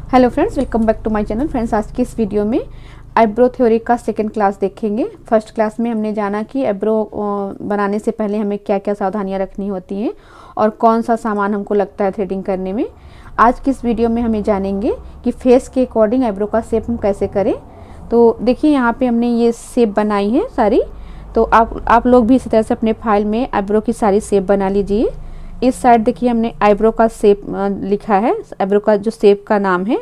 Hello friends, welcome back to my channel. Friends, आज की इस वीडियो में आईब्रो थ्योरी का सेकंड क्लास देखेंगे। फर्स्ट क्लास में हमने जाना कि आईब्रो बनाने से पहले हमें क्या क्या सावधानियां रखनी होती हैं और कौन सा सामान हमको लगता है थ्रेडिंग करने में। आज की इस वीडियो में हमें जानेंगे कि फेस के अकॉर्डिंग आईब्रो का शेप हम कैसे करें। तो देखिए, यहाँ पे हमने ये शेप बनाई है सारी। तो आप लोग भी इसी तरह से अपने फाइल में आईब्रो की सारी शेप बना लीजिए। इस साइड देखिए, हमने आईब्रो का शेप लिखा है। आईब्रो का जो शेप का नाम है,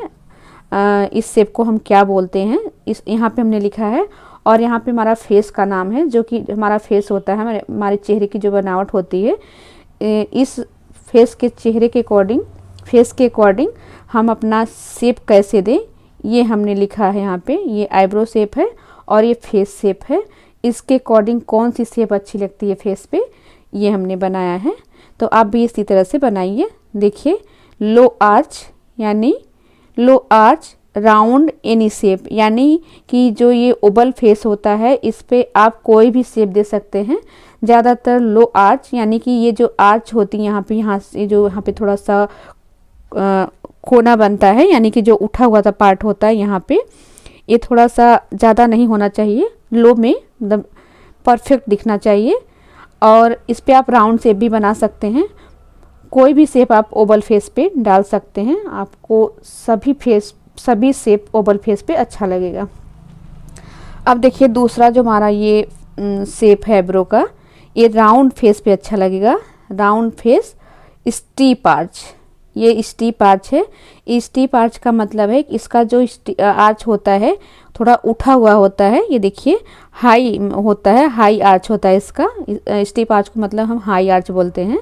इस शेप को हम क्या बोलते हैं, इस यहाँ पे हमने लिखा है। और यहाँ पे हमारा फेस का नाम है, जो कि हमारा फेस होता है, हमारे चेहरे की जो बनावट होती है। इस फेस के चेहरे के अकॉर्डिंग, फेस के अकॉर्डिंग हम अपना शेप कैसे दें, ये हमने लिखा है यहाँ पे। ये आईब्रो शेप है और ये फेस शेप है। इसके अकॉर्डिंग कौन सी शेप अच्छी लगती है फेस पे, ये हमने बनाया है। तो आप भी इसी तरह से बनाइए। देखिए, लो आर्च यानी लो आर्च राउंड एनी शेप, यानी कि जो ये ओवल फेस होता है, इस पे आप कोई भी शेप दे सकते हैं। ज़्यादातर लो आर्च यानी कि ये जो आर्च होती है यहाँ पे, यहाँ से जो यहाँ पे थोड़ा सा कोना बनता है, यानी कि जो उठा हुआ था पार्ट होता है यहाँ पे, ये थोड़ा सा ज़्यादा नहीं होना चाहिए। लो में मतलब परफेक्ट दिखना चाहिए। और इस पे आप राउंड शेप भी बना सकते हैं। कोई भी शेप आप ओवल फेस पे डाल सकते हैं। आपको सभी शेप ओवल फेस पे अच्छा लगेगा। अब देखिए, दूसरा जो हमारा ये शेप है आईब्रो का, ये राउंड फेस पे अच्छा लगेगा। राउंड फेस स्टीप आर्च, ये स्टीप आर्च है। स्टीप आर्च का मतलब है कि इसका जो आर्च होता है थोड़ा उठा हुआ होता है। ये देखिए, हाई होता है, हाई आर्च होता है इसका। स्टीप आर्च को मतलब हम हाई आर्च बोलते हैं।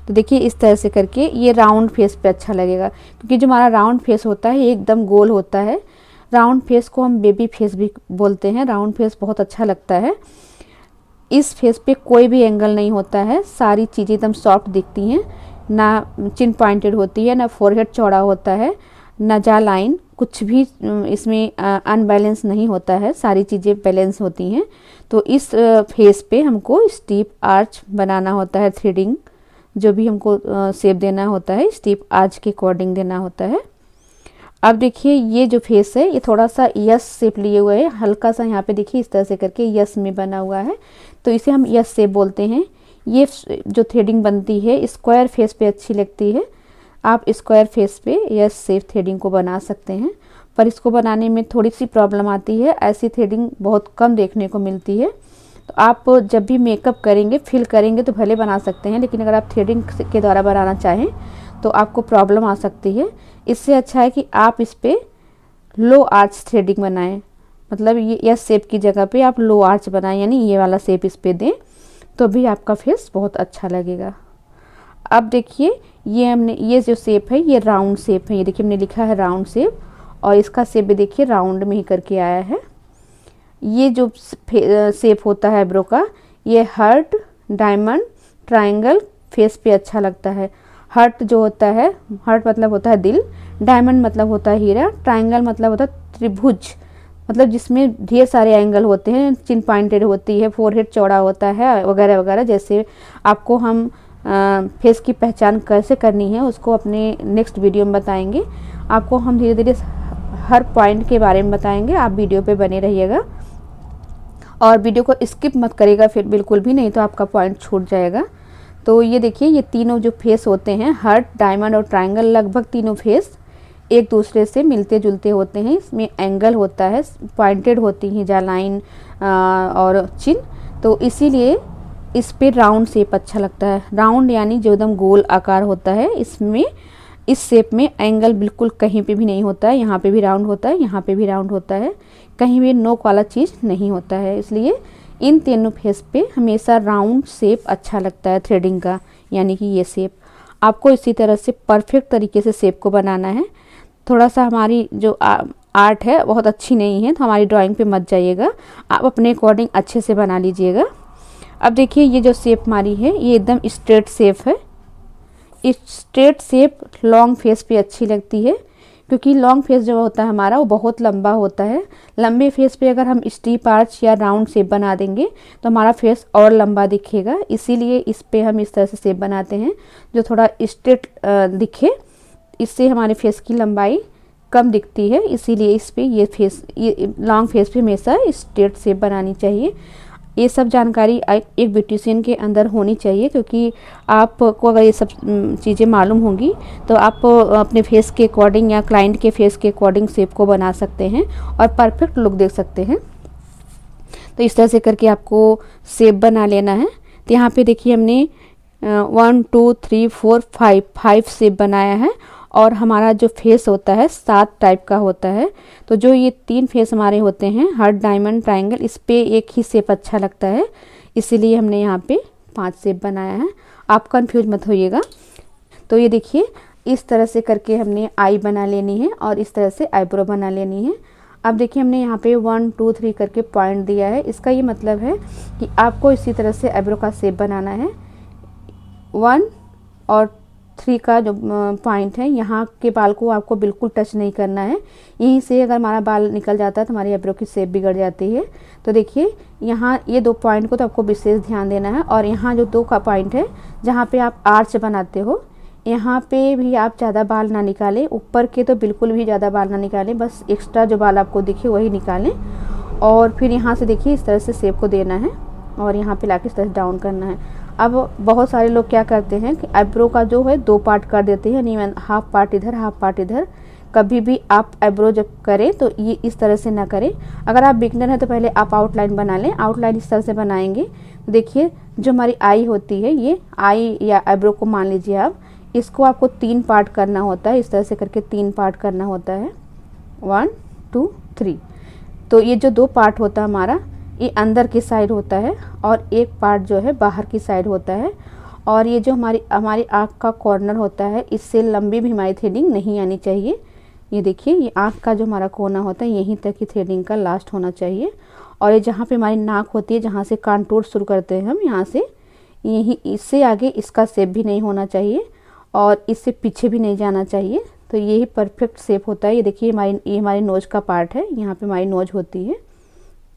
तो देखिए, इस तरह से करके ये राउंड फेस पे अच्छा लगेगा, क्योंकि जो हमारा राउंड फेस होता है ये एकदम गोल होता है। राउंड फेस को हम बेबी फेस भी बोलते हैं। राउंड फेस बहुत अच्छा लगता है। इस फेस पे कोई भी एंगल नहीं होता है, सारी चीज़ें एकदम सॉफ्ट दिखती हैं। ना चिन पॉइंटेड होती है, ना फोरहेड चौड़ा होता है, ना जा लाइन, कुछ भी इसमें अनबैलेंस नहीं होता है, सारी चीज़ें बैलेंस होती हैं। तो इस फेस पे हमको स्टीप आर्च बनाना होता है। थ्रेडिंग जो भी हमको शेप देना होता है, स्टीप आर्च के अकॉर्डिंग देना होता है। अब देखिए, ये जो फेस है ये थोड़ा सा यस शेप लिए हुए है, हल्का सा यहाँ पे देखिए इस तरह से करके यस में बना हुआ है, तो इसे हम यस शेप बोलते हैं। ये जो थ्रेडिंग बनती है स्क्वायर फेस पे अच्छी लगती है। आप स्क्वायर फेस पे यस शेप थ्रेडिंग को बना सकते हैं, पर इसको बनाने में थोड़ी सी प्रॉब्लम आती है। ऐसी थ्रेडिंग बहुत कम देखने को मिलती है। तो आप जब भी मेकअप करेंगे, फिल करेंगे तो भले बना सकते हैं, लेकिन अगर आप थ्रेडिंग के द्वारा बनाना चाहें तो आपको प्रॉब्लम आ सकती है। इससे अच्छा है कि आप इस पे लो आर्च थ्रेडिंग बनाएं, मतलब ये यस शेप की जगह पे आप लो आर्च बनाएं, यानी ये वाला शेप इस पे दें, तो भी आपका फेस बहुत अच्छा लगेगा। अब देखिए, ये जो शेप है ये राउंड शेप है। ये देखिए, हमने लिखा है राउंड शेप, और इसका शेप भी देखिए राउंड में ही करके आया है। ये जो शेप होता है आईब्रो का, ये हार्ट, डायमंड, ट्रायंगल फेस पे अच्छा लगता है। हार्ट जो होता है, हार्ट मतलब होता है दिल, डायमंड मतलब होता है हीरा, ट्रायंगल मतलब होता है त्रिभुज, मतलब जिसमें ढेर सारे एंगल होते हैं, चिन पॉइंटेड होती है, फोरहेड चौड़ा होता है, वगैरह वगैरह। जैसे आपको हम फेस की पहचान कैसे करनी है उसको अपने नेक्स्ट वीडियो में बताएंगे। आपको हम धीरे धीरे हर पॉइंट के बारे में बताएंगे। आप वीडियो पे बने रहिएगा और वीडियो को स्किप मत करिएगा फिर बिल्कुल भी, नहीं तो आपका पॉइंट छूट जाएगा। तो ये देखिए, ये तीनों जो फेस होते हैं, हार्ट, डायमंड और ट्रायंगल, लगभग तीनों फेस एक दूसरे से मिलते जुलते होते हैं। इसमें एंगल होता है, पॉइंटेड होती हैं जा लाइन और चिन, तो इसीलिए इस पे राउंड शेप अच्छा लगता है। राउंड यानी जो एकदम गोल आकार होता है, इसमें इस शेप में एंगल बिल्कुल कहीं पे भी नहीं होता है। यहाँ पे भी राउंड होता है, यहाँ पे भी राउंड होता है, कहीं भी नोक वाला चीज़ नहीं होता है। इसलिए इन तीनों फेस पे हमेशा राउंड शेप अच्छा लगता है थ्रेडिंग का, यानी कि ये शेप। आपको इसी तरह से परफेक्ट तरीके से शेप को बनाना है। थोड़ा सा हमारी जो आर्ट है बहुत अच्छी नहीं है, तो हमारी ड्राइंग पे मत जाइएगा, आप अपने अकॉर्डिंग अच्छे से बना लीजिएगा। अब देखिए, ये जो शेप हमारी है ये एकदम स्ट्रेट शेप है। इस स्ट्रेट शेप लॉन्ग फेस पे अच्छी लगती है, क्योंकि लॉन्ग फेस जो होता है हमारा वो बहुत लंबा होता है। लंबे फेस पे अगर हम स्टीप आर्च या राउंड शेप बना देंगे तो हमारा फेस और लंबा दिखेगा। इसीलिए इस पे हम इस तरह से शेप बनाते हैं जो थोड़ा स्ट्रेट दिखे। इससे हमारे फेस की लंबाई कम दिखती है, इसीलिए इस पे ये लॉन्ग फेस पे हमेशा स्ट्रेट शेप बनानी चाहिए। ये सब जानकारी एक ब्यूटिशियन के अंदर होनी चाहिए, क्योंकि आपको अगर ये सब चीज़ें मालूम होंगी तो आप अपने फेस के अकॉर्डिंग या क्लाइंट के फेस के अकॉर्डिंग शेप को बना सकते हैं और परफेक्ट लुक देख सकते हैं। तो इस तरह से करके आपको शेप बना लेना है। तो यहाँ पे देखिए हमने 1 2 3 4 5 शेप बनाया है, और हमारा जो फेस होता है 7 टाइप का होता है। तो जो ये 3 फेस हमारे होते हैं, हार्ट, डायमंड, ट्रायंगल, इस पे एक ही शेप अच्छा लगता है, इसीलिए हमने यहाँ पे 5 शेप बनाया है। आप कंफ्यूज मत होइएगा। तो ये देखिए इस तरह से करके हमने आई बना लेनी है और इस तरह से आईब्रो बना लेनी है। अब देखिए हमने यहाँ पे 1 2 3 करके पॉइंट दिया है। इसका ये मतलब है कि आपको इसी तरह से आईब्रो का शेप बनाना है। 1 और 3 का जो पॉइंट है, यहाँ के बाल को आपको बिल्कुल टच नहीं करना है। यहीं से अगर हमारा बाल निकल जाता है तो हमारी आईब्रो की शेप बिगड़ जाती है। तो देखिए यहाँ ये 2 पॉइंट को तो आपको विशेष ध्यान देना है, और यहाँ जो 2 का पॉइंट है जहाँ पे आप आर्च बनाते हो, यहाँ पे भी आप ज़्यादा बाल ना निकालें, ऊपर के तो बिल्कुल भी ज़्यादा बाल ना निकालें, बस एक्स्ट्रा जो बाल आपको दिखे वही निकालें। और फिर यहाँ से देखिए इस तरह से शेप को देना है और यहाँ पे लाके इस तरह से डाउन करना है। अब बहुत सारे लोग क्या करते हैं कि आईब्रो का जो है 2 पार्ट कर देते हैं, यानी हाफ पार्ट इधर हाफ पार्ट इधर। कभी भी आप आईब्रो जब करें तो ये इस तरह से ना करें। अगर आप बिगनर हैं तो पहले आप आउटलाइन बना लें। आउटलाइन इस तरह से बनाएंगे। देखिए जो हमारी आई होती है, ये आई या आईब्रो को मान लीजिए आप, इसको आपको 3 पार्ट करना होता है। इस तरह से करके 3 पार्ट करना होता है, 1 2 3। तो ये जो 2 पार्ट होता है हमारा, ये अंदर की साइड होता है और एक पार्ट जो है बाहर की साइड होता है। और ये जो हमारी आँख का कॉर्नर होता है, इससे लंबी भी हमारी थ्रेडिंग नहीं आनी चाहिए। ये देखिए ये आँख का जो हमारा कोना होता है, यहीं तक ही थ्रेडिंग का लास्ट होना चाहिए। और ये जहाँ पे हमारी नाक होती है, जहाँ से कांटूर शुरू करते हैं हम, यहाँ से यहीं इससे आगे इसका शेप भी नहीं होना चाहिए और इससे पीछे भी नहीं जाना चाहिए। तो यही परफेक्ट शेप होता है। ये देखिए ये हमारी नोज का पार्ट है, यहाँ पे हमारी नोज होती है,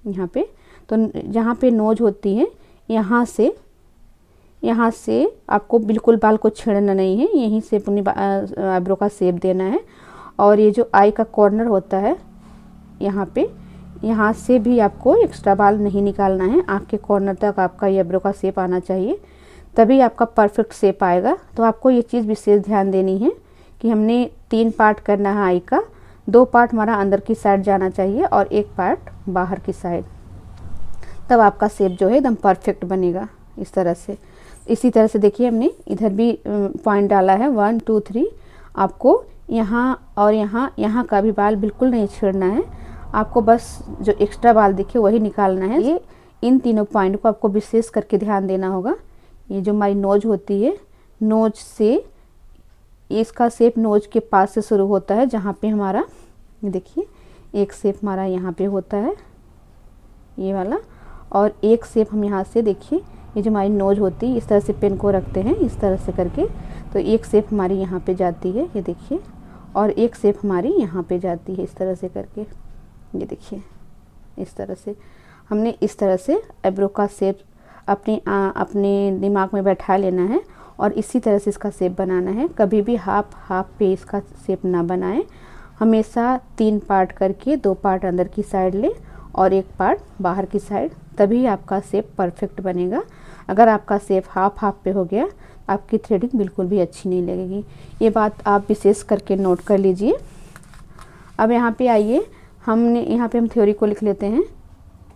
यहाँ पे। तो जहाँ पे नोज होती है, यहाँ से आपको बिल्कुल बाल को छेड़ना नहीं है, यहीं से अपनी आईब्रो का शेप देना है। और ये जो आई का कॉर्नर होता है, यहाँ से भी आपको एक्स्ट्रा बाल नहीं निकालना है। आँख के कॉर्नर तक आपका ये आईब्रो का शेप आना चाहिए, तभी आपका परफेक्ट शेप आएगा। तो आपको ये चीज़ विशेष ध्यान देनी है कि हमने 3 पार्ट करना है आई का, 2 पार्ट हमारा अंदर की साइड जाना चाहिए और 1 पार्ट बाहर की साइड, तब आपका शेप जो है एकदम परफेक्ट बनेगा इस तरह से। इसी तरह से देखिए हमने इधर भी पॉइंट डाला है 1 2 3। आपको यहाँ और यहाँ का भी बाल बिल्कुल नहीं छेड़ना है, आपको बस जो एक्स्ट्रा बाल दिखे वही निकालना है। ये इन तीनों पॉइंट को आपको विशेष करके ध्यान देना होगा। ये जो हमारी नोज होती है, नोज से इसका शेप नोज के पास से शुरू होता है, जहाँ पे हमारा ये देखिए एक शेप हमारा यहाँ पे होता है ये वाला, और एक शेप हम यहाँ से देखिए ये जो हमारी नोज होती है, इस तरह से पेन को रखते हैं इस तरह से करके, तो एक शेप हमारी यहाँ पे जाती है, ये देखिए, और एक शेप हमारी यहाँ पे जाती है इस तरह से करके। ये देखिए इस तरह से हमने इस तरह से आईब्रो का शेप अपने दिमाग में बैठा लेना है और इसी तरह से इसका शेप बनाना है। कभी भी हाफ पे इसका शेप ना बनाएं, हमेशा 3 पार्ट करके 2 पार्ट अंदर की साइड ले और 1 पार्ट बाहर की साइड, तभी आपका शेप परफेक्ट बनेगा। अगर आपका शेप हाफ पे हो गया, आपकी थ्रेडिंग बिल्कुल भी अच्छी नहीं लगेगी। ये बात आप विशेष करके नोट कर लीजिए। अब यहाँ पे आइए, यहाँ पे हम थ्योरी को लिख लेते हैं।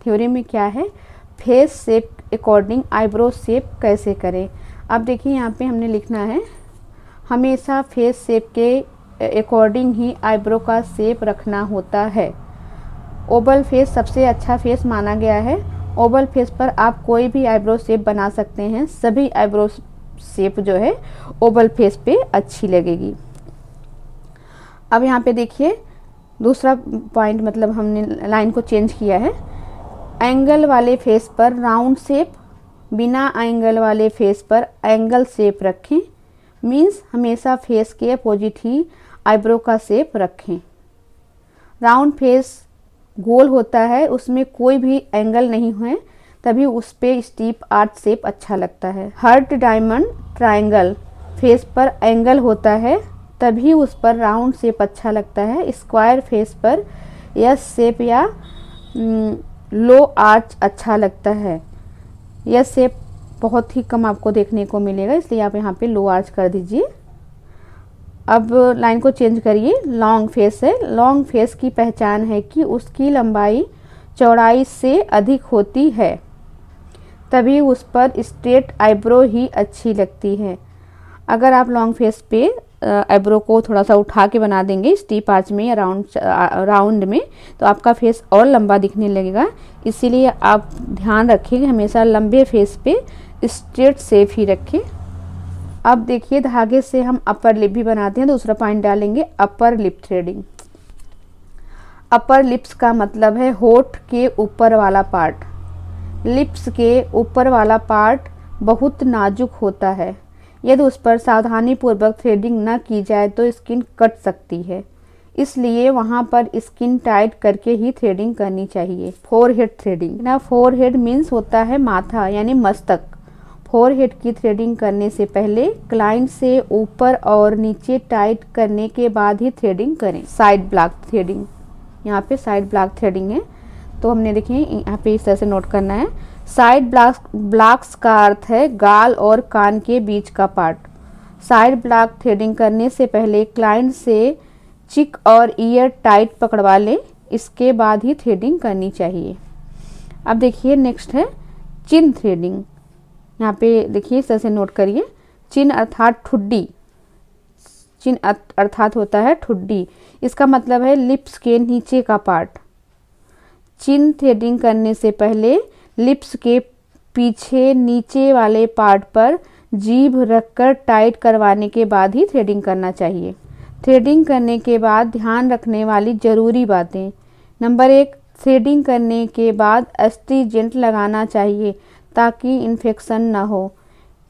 थ्योरी में क्या है, face shape according eyebrow shape कैसे करें। अब देखिए यहाँ पे हमने लिखना है, हमेशा फेस शेप के अकॉर्डिंग ही आईब्रो का शेप रखना होता है। ओवल फेस सबसे अच्छा फेस माना गया है। ओवल फेस पर आप कोई भी आईब्रो शेप बना सकते हैं। सभी आईब्रो शेप जो है ओवल फेस पे अच्छी लगेगी। अब यहाँ पे देखिए दूसरा पॉइंट, मतलब हमने लाइन को चेंज किया है। एंगल वाले फेस पर राउंड शेप, बिना एंगल वाले फेस पर एंगल शेप रखें। मीन्स हमेशा फेस के अपोजिट ही आईब्रो का शेप रखें। राउंड फेस गोल होता है, उसमें कोई भी एंगल नहीं है, तभी उस पे स्टीप आर्च शेप अच्छा लगता है। हार्ट, डायमंड, ट्रायंगल फेस पर एंगल होता है, तभी उस पर राउंड शेप अच्छा लगता है। स्क्वायर फेस पर एस शेप या लो आर्च अच्छा लगता है। यह शेप बहुत ही कम आपको देखने को मिलेगा, इसलिए आप यहाँ पे लो आर्च कर दीजिए। अब लाइन को चेंज करिए। लॉन्ग फेस है। लॉन्ग फेस की पहचान है कि उसकी लंबाई चौड़ाई से अधिक होती है, तभी उस पर स्ट्रेट आईब्रो ही अच्छी लगती है। अगर आप लॉन्ग फेस पे आईब्रो को थोड़ा सा उठा के बना देंगे स्टीप आर्च में या राउंड में, तो आपका फेस और लंबा दिखने लगेगा। इसीलिए आप ध्यान रखें कि हमेशा लंबे फेस पे स्ट्रेट शेप ही रखें। अब देखिए धागे से हम अपर लिप भी बनाते हैं। दूसरा पॉइंट डालेंगे upper lip threading. Upper lips का मतलब है होठ के ऊपर वाला पार्ट। लिप्स के ऊपर वाला पार्ट बहुत नाजुक होता है। यदि उस पर सावधानी पूर्वक थ्रेडिंग न की जाए तो स्किन कट सकती है, इसलिए वहां पर स्किन टाइट करके ही थ्रेडिंग करनी चाहिए। फोरहेड थ्रेडिंग ना, फोरहेड मीन्स होता है माथा यानी मस्तक। फोरहेड की थ्रेडिंग करने से पहले क्लाइंट से ऊपर और नीचे टाइट करने के बाद ही थ्रेडिंग करें। साइड ब्लॉक थ्रेडिंग, यहाँ पे साइड ब्लॉक थ्रेडिंग है, तो हमने देखिए यहाँ पे इस तरह से नोट करना है। साइड ब्लॉक्स का अर्थ है गाल और कान के बीच का पार्ट। साइड ब्लॉक थ्रेडिंग करने से पहले क्लाइंट से चिक और ईयर टाइट पकड़वा लें, इसके बाद ही थ्रेडिंग करनी चाहिए। अब देखिए नेक्स्ट है चिन थ्रेडिंग। यहाँ पे देखिए इस तरह से नोट करिए। चिन अर्थात ठुड्डी। चिन अर्थात होता है ठुड्डी। इसका मतलब है लिप्स के नीचे का पार्ट। चिन थ्रेडिंग करने से पहले लिप्स के पीछे नीचे वाले पार्ट पर जीभ रखकर टाइट करवाने के बाद ही थ्रेडिंग करना चाहिए। थ्रेडिंग करने के बाद ध्यान रखने वाली ज़रूरी बातें। नंबर 1, थ्रेडिंग करने के बाद एस्ट्रीजेंट लगाना चाहिए ताकि इन्फेक्शन ना हो।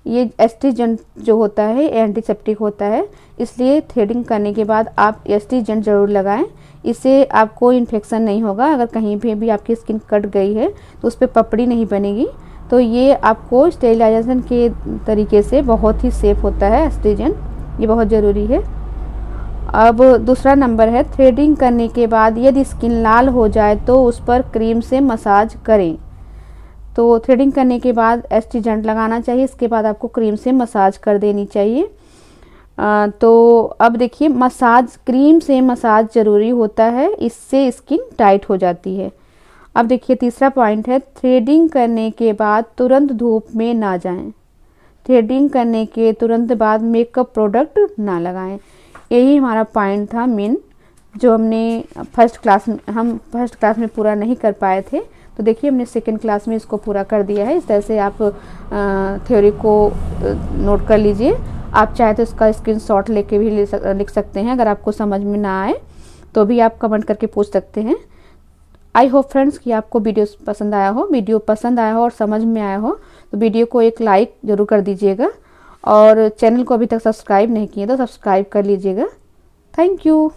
ये एस्ट्रीजेंट जो होता है एंटीसेप्टिक होता है, इसलिए थ्रेडिंग करने के बाद आप एस्ट्रीजेंट ज़रूर लगाएं। इससे आपको इन्फेक्शन नहीं होगा। अगर कहीं पे भी आपकी स्किन कट गई है तो उस पर पपड़ी नहीं बनेगी। तो ये आपको स्टेरिलाइजेशन के तरीके से बहुत ही सेफ होता है एस्ट्रीजेंट, ये बहुत ज़रूरी है। अब दूसरा नंबर है थ्रेडिंग करने के बाद यदि स्किन लाल हो जाए तो उस पर क्रीम से मसाज करें। तो थ्रेडिंग करने के बाद एस्ट्रीजेंट लगाना चाहिए, इसके बाद आपको क्रीम से मसाज कर देनी चाहिए। तो अब देखिए मसाज, क्रीम से मसाज ज़रूरी होता है, इससे स्किन टाइट हो जाती है। अब देखिए तीसरा पॉइंट है थ्रेडिंग करने के बाद तुरंत धूप में ना जाएं। थ्रेडिंग करने के तुरंत बाद मेकअप प्रोडक्ट ना लगाएं। यही हमारा पॉइंट था मेन, जो हमने फर्स्ट क्लास में पूरा नहीं कर पाए थे। तो देखिए हमने सेकेंड क्लास में इसको पूरा कर दिया है। इस तरह से आप थ्योरी को नोट कर लीजिए। आप चाहे तो इसका स्क्रीनशॉट लेके भी लिख सकते हैं। अगर आपको समझ में ना आए तो भी आप कमेंट करके पूछ सकते हैं। आई होप फ्रेंड्स कि आपको वीडियो पसंद आया हो। वीडियो पसंद आया हो और समझ में आया हो तो वीडियो को एक लाइक ज़रूर कर दीजिएगा, और चैनल को अभी तक सब्सक्राइब नहीं किए तो सब्सक्राइब कर लीजिएगा। Thank you.